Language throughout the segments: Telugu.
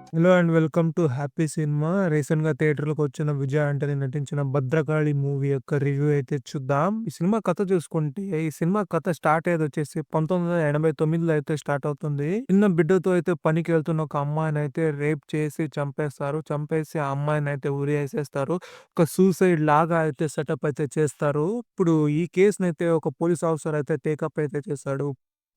Hello and welcome to happy cinema. రీసెంట్‌గా థియేటర్‌లోకొచ్చిన 'విజయ్ ఆంటనీ' నటించిన 'భద్రకాళి' మూవీ యొక్క రివ్యూ అయితే చూద్దాం. ఈ సినిమా కథ చూసుకుంటే, ఈ సినిమా కథ స్టార్ట్ అయ్యేదొచ్చేసి 1989లో అయితే స్టార్ట్ అవుతుంది. చిన్న బిడ్డతో అయితే పనికెళ్తున్న ఒక అమ్మాయినైతే రేప్ చేసి చంపేస్తారు. చంపేసి ఆ అమ్మాయినైతే ఉరేసేస్తారు. ఒక సూసైడ్ లాగా అయితే సెటప్ అయితే చేస్తారు. ఇప్పుడు ఈ కేస్‌నైతే ఒక పోలీస్ ఆఫీసర్ అయితే టేకప్ అయితే చేశాడు.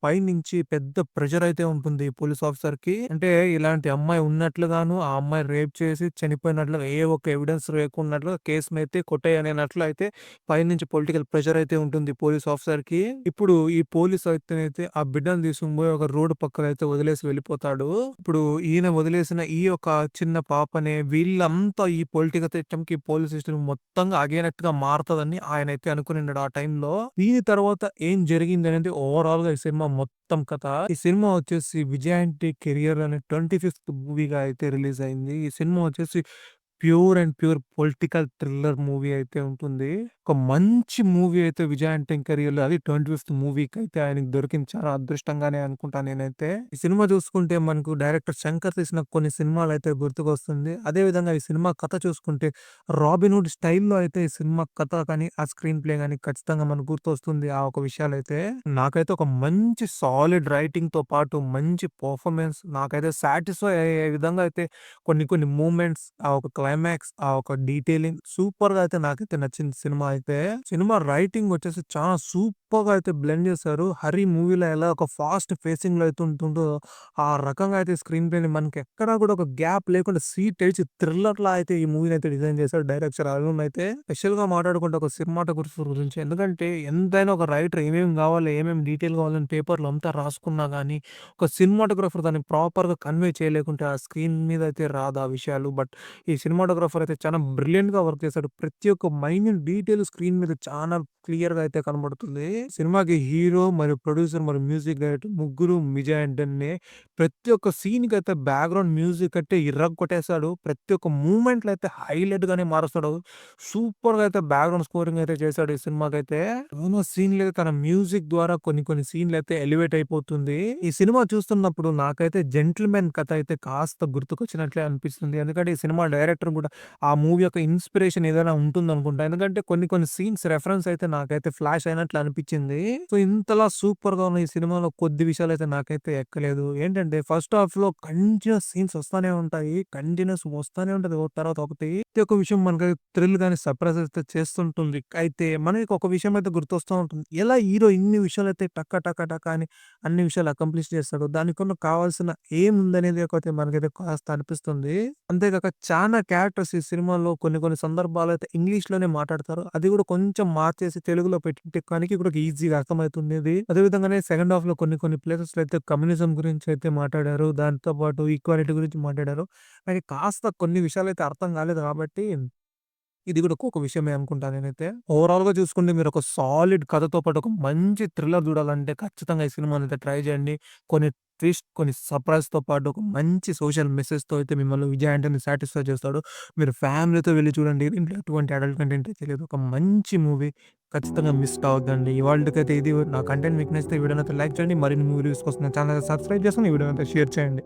పైనుంచి పెద్ద ప్రెషర్ అయితే ఉంటుంది పోలీస్ ఆఫీసర్‌కి. అంటే ఇలాంటి అమ్మాయి ఉన్నట్లుగాను, ఆ అమ్మాయి రేప్ చేసి చనిపోయినట్లుగా ఏ ఒక్క ఎవిడెన్స్ లేకున్నట్లుగా కేస్‌నైతే కొట్టేయనట్లు అయితే పైనుంచి పొలిటికల్ ప్రెషర్ అయితే ఉంటుంది పోలీస్ ఆఫీసర్‌కి. ఇప్పుడు ఈ పోలీస్ అయితేనైతే ఆ బిడ్డను తీసుకొని పోయి ఒక రోడ్ పక్కన అయితే వదిలేసి వెళ్ళిపోతాడు. ఇప్పుడు ఈయన వదిలేసిన ఈ యొక్క చిన్న పాపనే వీళ్ళంతా ఈ పొలిటికల్ సిస్టమ్‌కి, పోలీస్ సిస్టమ్‌కి మొత్తంగా అగైనెస్ట్‌గా మారుతదని ఆయనైతే అనుకునుండడు ఆ టైంలో. దీని తర్వాత ఏం జరిగిందనేది ఓవరాల్‌గా ఈ సినిమా మొత్తం కథ. ఈ సినిమా వచ్చేసి 'విజయ్ ఆంటీ కెరియర్' అనే 25థ్ మూవీగా అయితే రిలీజ్ అయింది. ఈ సినిమా వచ్చేసి pure and pure political thriller movie అయితే ఉంటుంది. ఒక మంచి మూవీ అయితే 'విజయ్ ఆంటనీ' కెరియర్‌లో అది 25థ్ మూవీకైతే ఆయనకి దొరికింది. చాలా అదృష్టంగానే అనుకుంటా నేనైతే. ఈ సినిమా చూసుకుంటే మనకు డైరెక్టర్ 'శంకర్' తీసిన కొన్ని సినిమాలైతే గుర్తుకొస్తుంది. అదే విధంగా ఈ సినిమా కథ చూసుకుంటే 'రాబిన్ హుడ్' స్టైల్‌లో అయితే ఈ సినిమా కథ కానీ, ఆ స్క్రీన్ ప్లే గాని ఖచ్చితంగా మనకు గుర్తొస్తుంది. ఆ ఒక విషయాలైతే. నాకైతే ఒక మంచి సాలిడ్ రైటింగ్‌తో పాటు మంచి పర్ఫార్మెన్స్ నాకైతే సాటిస్ఫై అయ్యే విధంగా అయితే కొన్ని కొన్ని మూవ్‌మెంట్స్, ఆ ఒక క్లైమాక్స్, ఆ ఒక డీటెయిలింగ్ సూపర్‌గా అయితే నాకైతే నచ్చింది సినిమా అయితే. సినిమా రైటింగ్ వచ్చేసి చాలా సూపర్‌గా అయితే బ్లెండ్ చేశారు. 'హరి' మూవీలో ఎలా ఒక ఫాస్ట్ పేసింగ్‌లో అయితే ఉంటుందో, ఆ రకంగా అయితే స్క్రీన్ ప్లేని మనకెక్కడా కూడా ఒక గ్యాప్ లేకుండా సీటేసి థ్రిల్లర్‌లా అయితే ఈ మూవీని అయితే డిజైన్ చేశాడు డైరెక్టర్ అరుణ్ అయితే. స్పెషల్‌గా మాట్లాడుకుంటే ఒక సినిమాటోగ్రఫర్ గురించి. ఎందుకంటే ఎంతైనా ఒక రైటర్ ఏమేమి కావాలి, ఏమేమి డీటెయిల్ కావాలని పేపర్‌లో అంతా రాసుకున్నా గానీ, ఒక సినిమాటోగ్రాఫర్ దాన్ని ప్రాపర్‌గా కన్వే చేయలేకుంటే ఆ స్క్రీన్ మీద అయితే రాదు ఆ విషయాలు. బట్ ఈ సినిమాటోగ్రాఫర్ అయితే చాలా బ్రిలియంట్‌గా వర్క్ చేశాడు. ప్రతి ఒక్క మైన్యూట్ డీటెయిల్ స్క్రీన్ మీద చానా క్లియర్‌గా అయితే కనబడుతుంది. సినిమాకి హీరో మరియు ప్రొడ్యూసర్ మరియు మ్యూజిక్ డైరెక్టర్ ముగ్గురు విజయ్ ఆంటనీ. ప్రతి ఒక్క సీన్‌కైతే బ్యాక్‌గ్రౌండ్ మ్యూజిక్ అయితే ఇరగ్గొట్టేసాడు. ప్రతి ఒక్క మూవ్‌మెంట్‌లో అయితే హైలైట్‌గానే మారుస్తాడు. సూపర్‌గా అయితే బ్యాక్‌గ్రౌండ్ స్కోరింగ్ అయితే చేశాడు ఈ సినిమాకైతే. సీన్‌లో తన మ్యూజిక్ ద్వారా కొన్ని కొన్ని సీన్‌లయితే ఎలివేట్ అయిపోతుంది. ఈ సినిమా చూస్తున్నప్పుడు నాకైతే 'జెంటిల్‌మెన్' కథ అయితే కాస్త గుర్తుకొచ్చినట్లే అనిపిస్తుంది. ఎందుకంటే ఈ సినిమా డైరెక్టర్ గూడా ఆ మూవీ యొక్క ఇన్‌స్పిరేషన్ ఏదైనా ఉంటుందనుకుంటా. ఎందుకంటే కొన్ని కొన్ని సీన్స్ రెఫరెన్స్ అయితే నాకైతే ఫ్లాష్ అయినట్లు అనిపిచ్చింది. సో, ఇంతలా సూపర్‌గా ఉన్న ఈ సినిమాలో కొద్ది విషయాలైతే నాకైతే ఎక్కలేదు. ఏంటంటే ఫస్ట్ హాఫ్‌లో కంటిన్యూయస్ సీన్స్ వస్తానే ఉంటాయి. కంటిన్యూయస్ వస్తానే ఉంటది ఒకటి తర్వాత ఒకటి. ప్రతి ఒక్క విషయం మనకి థ్రిల్ గాని, సర్ప్రైజ్ అయితే చేస్తుంటుంది. అయితే మనకి ఒక విషయం అయితే గుర్తొస్తా ఉంటుంది. ఎలా హీరో ఇన్ని విషయాలైతే టక టక టక అని అన్ని విషయాలు అకంప్లిష్ చేస్తాడు. దానికున్న కావాల్సిన ఏముందనేది ఒకటి మనకైతే కాస్త అనిపిస్తుంది. అంతేగాక చానా క్యారెక్టర్స్ ఈ సినిమాలో కొన్ని కొన్ని సందర్భాల్లో అయితే ఇంగ్లీష్‌లోనే మాట్లాడతారు. అది కూడా కొంచెం మార్చేసి తెలుగులో పెట్టింటే కనికి కూడా ఈజీగా అర్థమవుతుండేది. అదే విధంగానే సెకండ్ హాఫ్‌లో కొన్ని కొన్ని ప్లేసెస్‌లో అయితే కమ్యూనిజం గురించి అయితే మాట్లాడారు. దాంతో పాటు ఈక్వాలిటీ గురించి మాట్లాడారు. అది కాస్త కొన్ని విషయాలైతే అర్థం కాలేదు కాబట్టి ఇది కూడా ఒక విషయమే అనుకుంటా నేనైతే. ఓవరాల్‌గా చూసుకుంటే మీరొక సాలిడ్ కథతో పాటు ఒక మంచి థ్రిల్లర్ చూడాలంటే ఖచ్చితంగా ఈ సినిమానైతే ట్రై చేయండి. కొన్ని ట్విస్ట్, కొన్ని సర్ప్రైజ్‌తో పాటు ఒక మంచి సోషల్ మెసేజ్‌తో అయితే మిమ్మల్ని 'విజయ్ ఆంటనీ' సాటిస్ఫై చేస్తాడు. మీరు ఫ్యామిలీతో వెళ్లి చూడండి. దీంట్లో ఎటువంటి అడల్ట్ కంటెంట్ అయితే లేదు. ఒక మంచి మూవీ. ఖచ్చితంగా మిస్ కావద్దండి. ఇవాల్టికైతే ఇది నా కంటెంట్ మీకు నచ్చితే ఈ వీడియోనైతే లైక్ చేయండి. మరిన్ని మూవీ రివ్యూస్ కోసం నా ఛానెల్‌ని సబ్స్క్రైబ్ చేసుకొని ఈ వీడియోనైతే షేర్ చేయండి.